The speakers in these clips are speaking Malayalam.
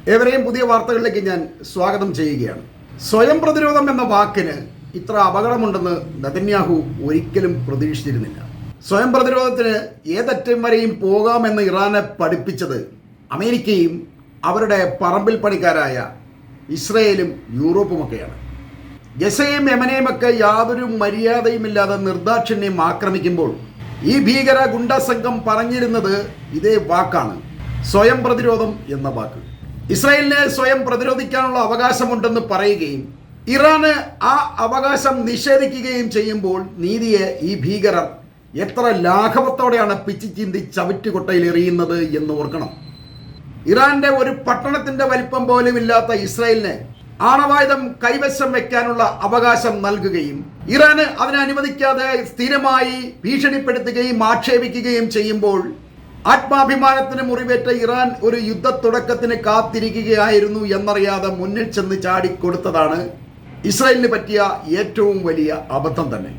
ഏവരെയും പുതിയ വാർത്തകളിലേക്ക് ഞാൻ സ്വാഗതം ചെയ്യുകയാണ്. സ്വയം പ്രതിരോധം എന്ന വാക്കിന് ഇത്ര അപകടമുണ്ടെന്ന് നെതന്യാഹു ഒരിക്കലും പ്രതീക്ഷിച്ചിരുന്നില്ല. സ്വയം പ്രതിരോധത്തിന് ഏതറ്റം വരെയും പോകാമെന്ന് ഇറാനെ പഠിപ്പിച്ചത് അമേരിക്കയും അവരുടെ പറമ്പിൽ പണിക്കാരായ ഇസ്രയേലും യൂറോപ്പുമൊക്കെയാണ്. ഗസയും യമനെയും ഒക്കെ യാതൊരു മര്യാദയുമില്ലാതെ നിർദാക്ഷിണ്യം ആക്രമിക്കുമ്പോൾ ഈ ഭീകര ഗുണ്ടാ സംഘം പറഞ്ഞിരുന്നത് ഇതേ വാക്കാണ്, സ്വയം പ്രതിരോധം എന്ന വാക്ക്. ഇസ്രായേലിന് സ്വയം പ്രതിരോധിക്കാനുള്ള അവകാശമുണ്ടെന്ന് പറയുകയും ഇറാന് ആ അവകാശം നിഷേധിക്കുകയും ചെയ്യുമ്പോൾ നീതിയെ ഈ ഭീകരർ എത്ര ലാഘവത്തോടെയാണ് പിച്ചി ചീന്തി ചവിറ്റുകൊട്ടയിൽ എറിയുന്നത് എന്ന് ഓർക്കണം. ഇറാന്റെ ഒരു പട്ടണത്തിന്റെ വലിപ്പം പോലും ഇല്ലാത്ത ഇസ്രായേലിന് ആണവായുധം കൈവശം വെക്കാനുള്ള അവകാശം നൽകുകയും ഇറാന് അതിനെ അനുവദിക്കാതെ സ്ഥിരമായി ഭീഷണിപ്പെടുത്തുകയും ആക്ഷേപിക്കുകയും ചെയ്യുമ്പോൾ ആത്മാഭിമാനത്തിന് മുറിവേറ്റ ഇറാൻ ഒരു യുദ്ധ തുടക്കത്തിന് കാത്തിരിക്കുകയായിരുന്നു എന്നറിയാതെ മുന്നിൽ ചെന്ന് ചാടിക്കൊടുത്തതാണ് ഇസ്രായേലിന് പറ്റിയ ഏറ്റവും വലിയ അബദ്ധം തന്നെ.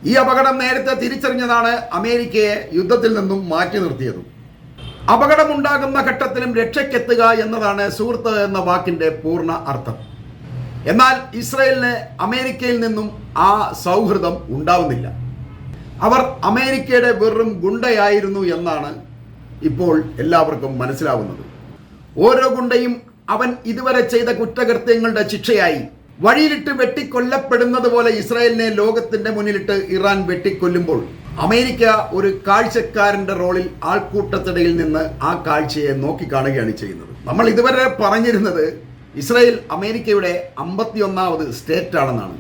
ഈ അപകടം നേരത്തെ തിരിച്ചറിഞ്ഞതാണ് അമേരിക്കയെ യുദ്ധത്തിൽ നിന്നും മാറ്റി നിർത്തിയതും. അപകടമുണ്ടാകുന്ന ഘട്ടത്തിലും രക്ഷയ്ക്കെത്തുക എന്നതാണ് സുഹൃത്ത് എന്ന വാക്കിന്റെ പൂർണ്ണ അർത്ഥം. എന്നാൽ ഇസ്രായേലിന് അമേരിക്കയിൽ നിന്നും ആ സൗഹൃദം ഉണ്ടാവുന്നില്ല. അവർ അമേരിക്കയുടെ വെറും ഗുണ്ടയായിരുന്നു എന്നാണ് ഇപ്പോൾ എല്ലാവർക്കും മനസ്സിലാവുന്നത്. ഓരോ ഗുണ്ടയും അവൻ ഇതുവരെ ചെയ്ത കുറ്റകൃത്യങ്ങളുടെ ശിക്ഷയായി വഴിയിലിട്ട് വെട്ടിക്കൊല്ലപ്പെടുന്നത് പോലെ ഇസ്രായേലിനെ ലോകത്തിന്റെ മുന്നിലിട്ട് ഇറാൻ വെട്ടിക്കൊല്ലുമ്പോൾ അമേരിക്ക ഒരു കാഴ്ചക്കാരന്റെ റോളിൽ ആൾക്കൂട്ടത്തിടയിൽ നിന്ന് ആ കാഴ്ചയെ നോക്കിക്കാണുകയാണ് ചെയ്യുന്നത്. നമ്മൾ ഇതുവരെ പറഞ്ഞിരുന്നത് ഇസ്രായേൽ അമേരിക്കയുടെ 51ാമത് സ്റ്റേറ്റ് ആണെന്നാണ്.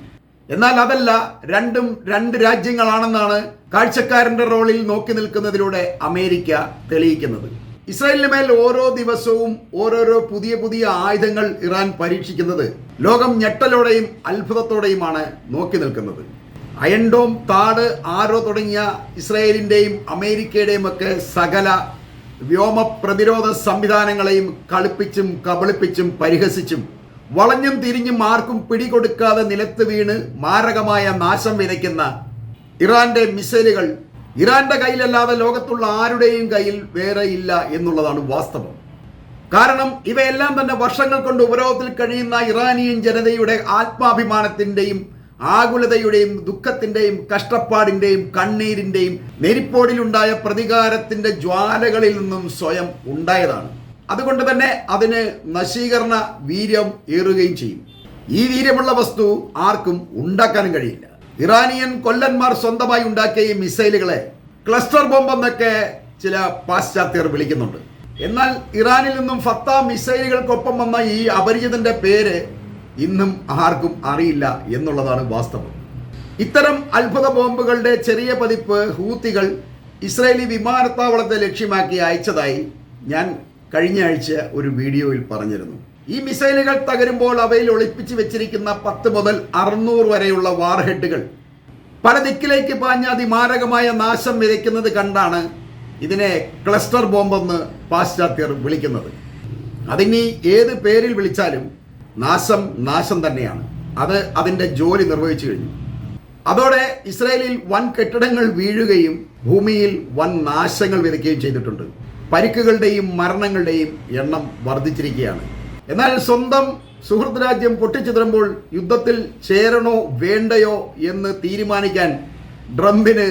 എന്നാൽ അതല്ല, രണ്ടും രണ്ട് രാജ്യങ്ങളാണെന്നാണ് കാഴ്ചക്കാരന്റെ റോളിൽ നോക്കി നിൽക്കുന്നതിലൂടെ അമേരിക്ക തെളിയിക്കുന്നത്. ഇസ്രായേലിന് മേൽ ഓരോ ദിവസവും ഓരോരോ പുതിയ പുതിയ ആയുധങ്ങൾ ഇറാൻ പരീക്ഷിക്കുന്നത് ലോകം ഞെട്ടലോടെയും അത്ഭുതത്തോടെയുമാണ് നോക്കി നിൽക്കുന്നത്. അയൺ ഡോം, താഡ്, ആരോ തുടങ്ങിയ ഇസ്രായേലിന്റെയും അമേരിക്കയുടെയും ഒക്കെ സകല വ്യോമ പ്രതിരോധ സംവിധാനങ്ങളെയും കളിപ്പിച്ചും കബളിപ്പിച്ചും പരിഹസിച്ചും വളഞ്ഞും തിരിഞ്ഞും ആർക്കും പിടികൊടുക്കാതെ നിലത്ത് വീണ് മാരകമായ നാശം വിതയ്ക്കുന്ന ഇറാന്റെ മിസൈലുകൾ ഇറാന്റെ കയ്യിലല്ലാതെ ലോകത്തുള്ള ആരുടെയും കയ്യിൽ വേറെ ഇല്ല എന്നുള്ളതാണ് വാസ്തവം. കാരണം ഇവയെല്ലാം തന്നെ വർഷങ്ങൾ കൊണ്ട് ഉപരോധത്തിൽ കഴിയുന്ന ഇറാനിയൻ ജനതയുടെ ആത്മാഭിമാനത്തിന്റെയും ആകുലതയുടെയും ദുഃഖത്തിന്റെയും കഷ്ടപ്പാടിന്റെയും കണ്ണീരിന്റെയും നെരിപ്പോടിലുണ്ടായ പ്രതികാരത്തിന്റെ ജ്വാലകളിൽ നിന്നും സ്വയം ഉണ്ടായതാണ്. അതുകൊണ്ട് തന്നെ അതിന് നശീകരണ വീര്യം ഏറുകയും ചെയ്യും. ഈ വീര്യമുള്ള വസ്തു ആർക്കും ഉണ്ടാക്കാനും കഴിയില്ല. ഇറാനിയൻ കൊല്ലന്മാർ സ്വന്തമായി ഉണ്ടാക്കിയ ഈ മിസൈലുകളെ ക്ലസ്റ്റർ ബോംബ് എന്നൊക്കെ ചില പാശ്ചാത്യർ വിളിക്കുന്നുണ്ട്. എന്നാൽ ഇറാനിൽ നിന്നും ഫത്ത മിസൈലുകൾക്കൊപ്പം വന്ന ഈ അപരിചിതന്റെ പേര് ഇന്നും ആർക്കും അറിയില്ല എന്നുള്ളതാണ് വാസ്തവം. ഇത്തരം അത്ഭുത ബോംബുകളുടെ ചെറിയ പതിപ്പ് ഹൂത്തികൾ ഇസ്രായേലി വിമാനത്താവളത്തെ ലക്ഷ്യമാക്കി അയച്ചതായി ഞാൻ കഴിഞ്ഞ ആഴ്ച ഒരു വീഡിയോയിൽ പറഞ്ഞിരുന്നു. ഈ മിസൈലുകൾ തകരുമ്പോൾ അവയിൽ ഒളിപ്പിച്ചു വെച്ചിരിക്കുന്ന 10 മുതൽ 600 വരെയുള്ള വാർഹെഡുകൾ പല ദിക്കിലേക്ക് പാഞ്ഞ അതിമാരകമായ നാശം വിതയ്ക്കുന്നത് കണ്ടാണ് ഇതിനെ ക്ലസ്റ്റർ ബോംബെന്ന് പാശ്ചാത്യർ വിളിക്കുന്നത്. അതിനി ഏത് പേരിൽ വിളിച്ചാലും നാശം തന്നെയാണ്. അത് അതിൻ്റെ ജോലി നിർവഹിച്ചു കഴിഞ്ഞു. അതോടെ ഇസ്രായേലിൽ വൻ കെട്ടിടങ്ങൾ വീഴുകയും ഭൂമിയിൽ വൻ നാശങ്ങൾ വിതയ്ക്കുകയും ചെയ്തിട്ടുണ്ട്. പരിക്കുകളുടെയും മരണങ്ങളുടെയും എണ്ണം വർദ്ധിച്ചിരിക്കുകയാണ്. എന്നാൽ സ്വന്തം സുഹൃത്ത് രാജ്യം പൊട്ടിച്ചിതറുമ്പോൾ യുദ്ധത്തിൽ ചേരണോ വേണ്ടയോ എന്ന് തീരുമാനിക്കാൻ ട്രംപിന്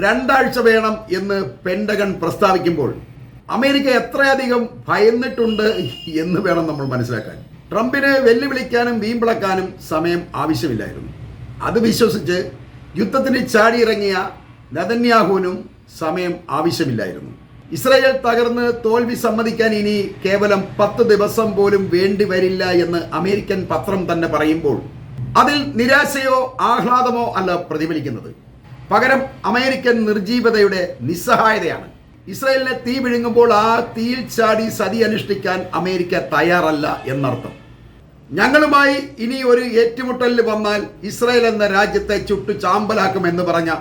2 ആഴ്ച വേണം എന്ന് പെന്റഗൺ പ്രസ്താവിക്കുമ്പോൾ അമേരിക്ക എത്രയധികം ഭയന്നിട്ടുണ്ട് എന്ന് വേണം നമ്മൾ മനസ്സിലാക്കാൻ. ട്രംപിന് വെല്ലുവിളിക്കാനും വീമ്പിളക്കാനും സമയം ആവശ്യമില്ലായിരുന്നു. അത് വിശ്വസിച്ച് യുദ്ധത്തിന് ചാടിയിറങ്ങിയ നെതന്യാഹുവിനും സമയം ആവശ്യമില്ലായിരുന്നു. ഇസ്രായേൽ തകർന്ന് തോൽവി സമ്മതിക്കാൻ ഇനി കേവലം 10 ദിവസം പോലും വേണ്ടി വരില്ല എന്ന് അമേരിക്കൻ പത്രം തന്നെ പറയുമ്പോൾ അതിൽ നിരാശയോ ആഹ്ലാദമോ അല്ല പ്രതിഫലിക്കുന്നത്. പകരം അമേരിക്കൻ നിർജീവതയുടെ നിസ്സഹായതയാണ്. ഇസ്രായേലിനെ തീ വിഴുങ്ങുമ്പോൾ ആ തീയിൽ ചാടി സതി അനുഷ്ഠിക്കാൻ അമേരിക്ക തയ്യാറല്ല എന്നർത്ഥം. ഞങ്ങളുമായി ഇനി ഒരു ഏറ്റുമുട്ടലിൽ വന്നാൽ ഇസ്രായേൽ എന്ന രാജ്യത്തെ ചുട്ടു ചാമ്പലാക്കുമെന്ന് പറഞ്ഞ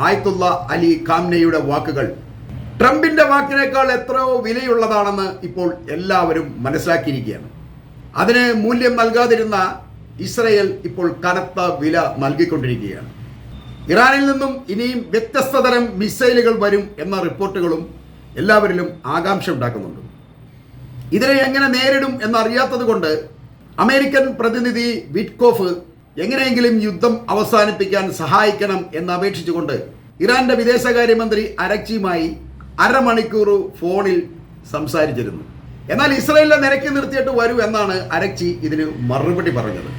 ആയത്തുള്ള അലി ഖാംനെയുടെ വാക്കുകൾ ട്രംപിന്റെ വാക്കിനേക്കാൾ എത്രയോ വിലയുള്ളതാണെന്ന് ഇപ്പോൾ എല്ലാവരും മനസ്സിലാക്കിയിരിക്കുകയാണ്. അതിന് മൂല്യം നൽകാതിരുന്ന ഇസ്രായേൽ ഇപ്പോൾ കനത്ത വില നൽകിക്കൊണ്ടിരിക്കുകയാണ്. ഇറാനിൽ നിന്നും ഇനിയും വ്യത്യസ്ത തരം മിസൈലുകൾ വരും എന്ന റിപ്പോർട്ടുകളും എല്ലാവരിലും ആകാംക്ഷ ഉണ്ടാക്കുന്നുണ്ട്. ഇതിനെ എങ്ങനെ നേരിടും എന്നറിയാത്തത് കൊണ്ട് അമേരിക്കൻ പ്രതിനിധി വിറ്റ്കോഫ് എങ്ങനെയെങ്കിലും യുദ്ധം അവസാനിപ്പിക്കാൻ സഹായിക്കണം എന്ന് അപേക്ഷിച്ചുകൊണ്ട് ഇറാന്റെ വിദേശകാര്യമന്ത്രി അരക്ചിയുമായി അരമണിക്കൂർ ഫോണിൽ സംസാരിച്ചിരുന്നു. എന്നാൽ ഇസ്രായേലിനെ നിരക്കി നിർത്തിയിട്ട് വരൂ എന്നാണ് അരക്ചി ഇതിന് മറുപടി പറഞ്ഞത്.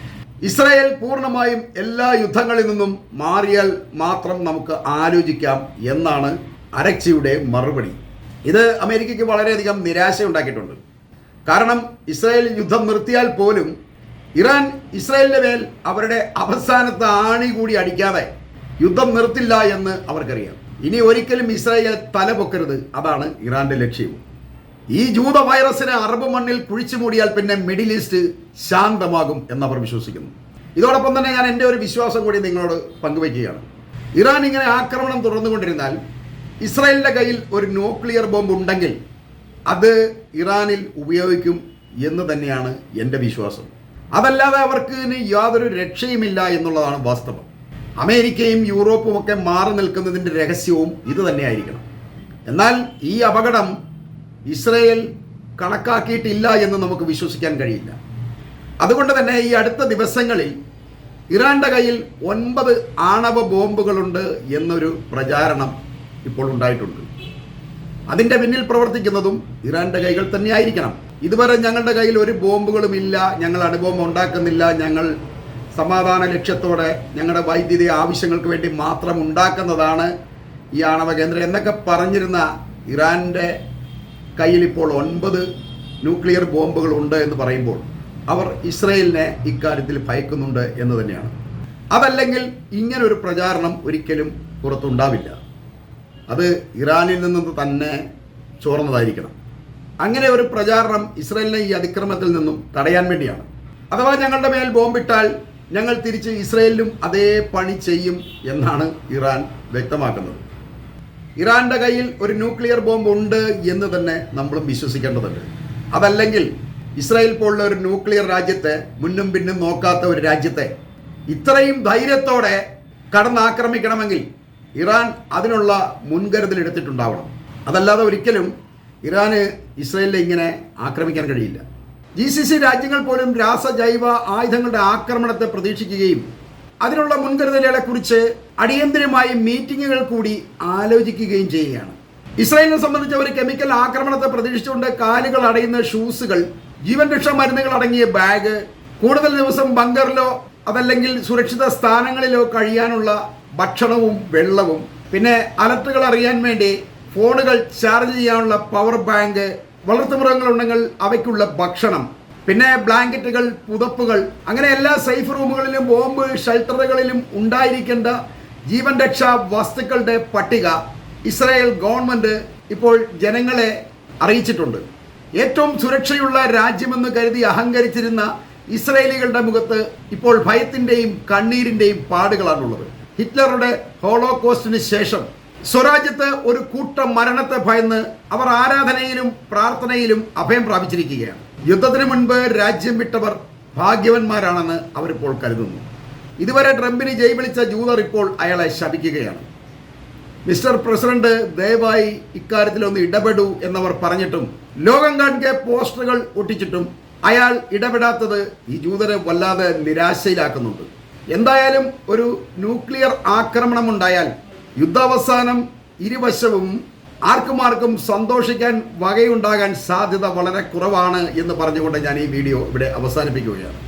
ഇസ്രായേൽ പൂർണ്ണമായും എല്ലാ യുദ്ധങ്ങളിൽ നിന്നും മാറിയാൽ മാത്രം നമുക്ക് ആലോചിക്കാം എന്നാണ് അരക്ചിയുടെ മറുപടി. ഇത് അമേരിക്കയ്ക്ക് വളരെയധികം നിരാശയുണ്ടാക്കിയിട്ടുണ്ട്. കാരണം ഇസ്രായേൽ യുദ്ധം നിർത്തിയാൽ പോലും ഇറാൻ ഇസ്രായേലിന്റെ മേൽ അവരുടെ അവസാനത്തെ ആണി കൂടി അടിക്കാതെ യുദ്ധം നിർത്തില്ല എന്ന് അവർക്കറിയാം. ഇനി ഒരിക്കലും ഇസ്രായേൽ തല പൊക്കരുത്, അതാണ് ഇറാന്റെ ലക്ഷ്യവും. ഈ ജൂത വൈറസിനെ അറബ് മണ്ണിൽ കുഴിച്ചു മൂടിയാൽ പിന്നെ മിഡിൽ ഈസ്റ്റ് ശാന്തമാകും എന്നവർ വിശ്വസിക്കുന്നു. ഇതോടൊപ്പം തന്നെ ഞാൻ എൻ്റെ ഒരു വിശ്വാസം കൂടി നിങ്ങളോട് പങ്കുവയ്ക്കുകയാണ്. ഇറാൻ ഇങ്ങനെ ആക്രമണം തുടർന്നുകൊണ്ടിരുന്നാൽ ഇസ്രായേലിന്റെ കയ്യിൽ ഒരു ന്യൂക്ലിയർ ബോംബ് ഉണ്ടെങ്കിൽ അത് ഇറാനിൽ ഉപയോഗിക്കും എന്ന് തന്നെയാണ് എൻ്റെ വിശ്വാസം. അതല്ലാതെ അവർക്ക് ഇനി യാതൊരു രക്ഷയുമില്ല എന്നുള്ളതാണ് വാസ്തവം. അമേരിക്കയും യൂറോപ്പും ഒക്കെ മാറി നിൽക്കുന്നതിൻ്റെ രഹസ്യവും ഇത് തന്നെയായിരിക്കണം. എന്നാൽ ഈ അപകടം ഇസ്രായേൽ കണക്കാക്കിയിട്ടില്ല എന്ന് നമുക്ക് വിശ്വസിക്കാൻ കഴിയില്ല. അതുകൊണ്ട് തന്നെ ഈ അടുത്ത ദിവസങ്ങളിൽ ഇറാന്റെ കയ്യിൽ 9 ആണവ ബോംബുകളുണ്ട് എന്നൊരു പ്രചാരണം ഇപ്പോൾ ഉണ്ടായിട്ടുണ്ട്. അതിൻ്റെ പിന്നിൽ പ്രവർത്തിക്കുന്നതും ഇറാന്റെ കൈകൾ തന്നെയായിരിക്കണം. ഇതുവരെ ഞങ്ങളുടെ കയ്യിൽ ഒരു ബോംബുകളും ഇല്ല, ഞങ്ങൾ അണുബോംബ് ഉണ്ടാക്കുന്നില്ല, ഞങ്ങൾ സമാധാന ലക്ഷ്യത്തോടെ ഞങ്ങളുടെ വൈദ്യുതി ആവശ്യങ്ങൾക്ക് വേണ്ടി മാത്രം ഉണ്ടാക്കുന്നതാണ് ഈ ആണവ കേന്ദ്രം എന്നൊക്കെ പറഞ്ഞിരുന്ന ഇറാന്റെ കയ്യിൽ ഇപ്പോൾ 9 ന്യൂക്ലിയർ ബോംബുകൾ ഉണ്ട് എന്ന് പറയുമ്പോൾ അവർ ഇസ്രായേലിനെ ഇക്കാര്യത്തിൽ ഭയക്കുന്നുണ്ട് എന്ന് തന്നെയാണ്. അതല്ലെങ്കിൽ ഇങ്ങനൊരു പ്രചാരണം ഒരിക്കലും പുറത്തുണ്ടാവില്ല. അത് ഇറാനിൽ നിന്ന് തന്നെ ചോർന്നതായിരിക്കണം. അങ്ങനെ ഒരു പ്രചാരണം ഇസ്രായേലിനെ ഈ അതിക്രമത്തിൽ നിന്നും തടയാൻ വേണ്ടിയാണ്. അഥവാ ഞങ്ങളുടെ മേൽ ബോംബിട്ടാൽ ഞങ്ങൾ തിരിച്ച് ഇസ്രായേലിലും അതേ പണി ചെയ്യും എന്നാണ് ഇറാൻ വ്യക്തമാക്കുന്നത്. ഇറാന്റെ കയ്യിൽ ഒരു ന്യൂക്ലിയർ ബോംബ് ഉണ്ട് എന്ന് തന്നെ നമ്മളും വിശ്വസിക്കേണ്ടതുണ്ട്. അതല്ലെങ്കിൽ ഇസ്രായേൽ പോലുള്ള ഒരു ന്യൂക്ലിയർ രാജ്യത്തെ, മുന്നും പിന്നും നോക്കാത്ത ഒരു രാജ്യത്തെ ഇത്രയും ധൈര്യത്തോടെ കടന്നാക്രമിക്കണമെങ്കിൽ ഇറാൻ അതിനുള്ള മുൻകരുതൽ എടുത്തിട്ടുണ്ടാവണം. അതല്ലാതെ ഒരിക്കലും ഇറാന് ഇസ്രായേലിനെ ഇങ്ങനെ ആക്രമിക്കാൻ കഴിയില്ല. GCC രാജ്യങ്ങൾ പോലും രാസജൈവ ആയുധങ്ങളുടെ ആക്രമണത്തെ പ്രതീക്ഷിക്കുകയും അതിനുള്ള മുൻകരുതലുകളെക്കുറിച്ച് അടിയന്തരമായി മീറ്റിങ്ങുകൾ കൂടി ആലോചിക്കുകയും ചെയ്യുകയാണ്. ഇസ്രായേലിനെ സംബന്ധിച്ച് ഒരു കെമിക്കൽ ആക്രമണത്തെ പ്രതീക്ഷിച്ചുകൊണ്ട് കാലുകൾ അടയുന്ന ഷൂസുകൾ, ജീവൻ രക്ഷാ മരുന്നുകൾ അടങ്ങിയ ബാഗ്, കൂടുതൽ ദിവസം ബങ്കറിലോ അതല്ലെങ്കിൽ സുരക്ഷിത സ്ഥാനങ്ങളിലോ കഴിയാനുള്ള ഭക്ഷണവും വെള്ളവും, പിന്നെ അലർട്ടുകൾ അറിയാൻ വേണ്ടി ഫോണുകൾ ചാർജ് ചെയ്യാനുള്ള പവർ ബാങ്ക്, വളർത്തുമൃഗങ്ങളുണ്ടെങ്കിൽ അവയ്ക്കുള്ള ഭക്ഷണം, പിന്നെ ബ്ലാങ്കറ്റുകൾ, പുതപ്പുകൾ, അങ്ങനെ എല്ലാ സേഫ് റൂമുകളിലും ബോംബ് ഷെൽട്ടറുകളിലും ഉണ്ടായിരിക്കേണ്ട ജീവൻ രക്ഷാ വസ്തുക്കളുടെ പട്ടിക ഇസ്രായേൽ ഗവൺമെന്റ് ഇപ്പോൾ ജനങ്ങളെ അറിയിച്ചിട്ടുണ്ട്. ഏറ്റവും സുരക്ഷയുള്ള രാജ്യമെന്ന് കരുതി അഹങ്കരിച്ചിരുന്ന ഇസ്രായേലികളുടെ മുഖത്ത് ഇപ്പോൾ ഭയത്തിൻ്റെയും കണ്ണീരിൻ്റെയും പാടുകളാണുള്ളത്. ഹിറ്റ്ലറുടെ ഹോളോകോസ്റ്റിന് ശേഷം സ്വരാജ്യത്ത് ഒരു കൂട്ടം മരണത്തെ ഭയന്ന് അവർ ആരാധനയിലും പ്രാർത്ഥനയിലും അഭയം പ്രാപിച്ചിരിക്കുകയാണ്. യുദ്ധത്തിന് മുൻപ് രാജ്യം വിട്ടവർ ഭാഗ്യവന്മാരാണെന്ന് അവരിപ്പോൾ കരുതുന്നു. ഇതുവരെ ട്രംപിന് ജയ് വിളിച്ച ജൂതർ ഇപ്പോൾ അയാളെ ശപിക്കുകയാണ്. മിസ്റ്റർ പ്രസിഡന്റ്, ദയവായി ഇക്കാര്യത്തിലൊന്ന് ഇടപെടൂ എന്നവർ പറഞ്ഞിട്ടും ലോകം കാണെ പോസ്റ്ററുകൾ ഒട്ടിച്ചിട്ടും അയാൾ ഇടപെടാത്തത് ഈ ജൂതരെ വല്ലാതെ നിരാശയിലാക്കുന്നുണ്ട്. എന്തായാലും ഒരു ന്യൂക്ലിയർ ആക്രമണം ഉണ്ടായാൽ യുദ്ധാവസാനം ഇരുവശവും ആർക്കും സന്തോഷിക്കാൻ വകയുണ്ടാകാൻ സാധ്യത വളരെ കുറവാണ് എന്ന് പറഞ്ഞുകൊണ്ട് ഞാൻ ഈ വീഡിയോ ഇവിടെ അവസാനിപ്പിക്കുകയാണ്.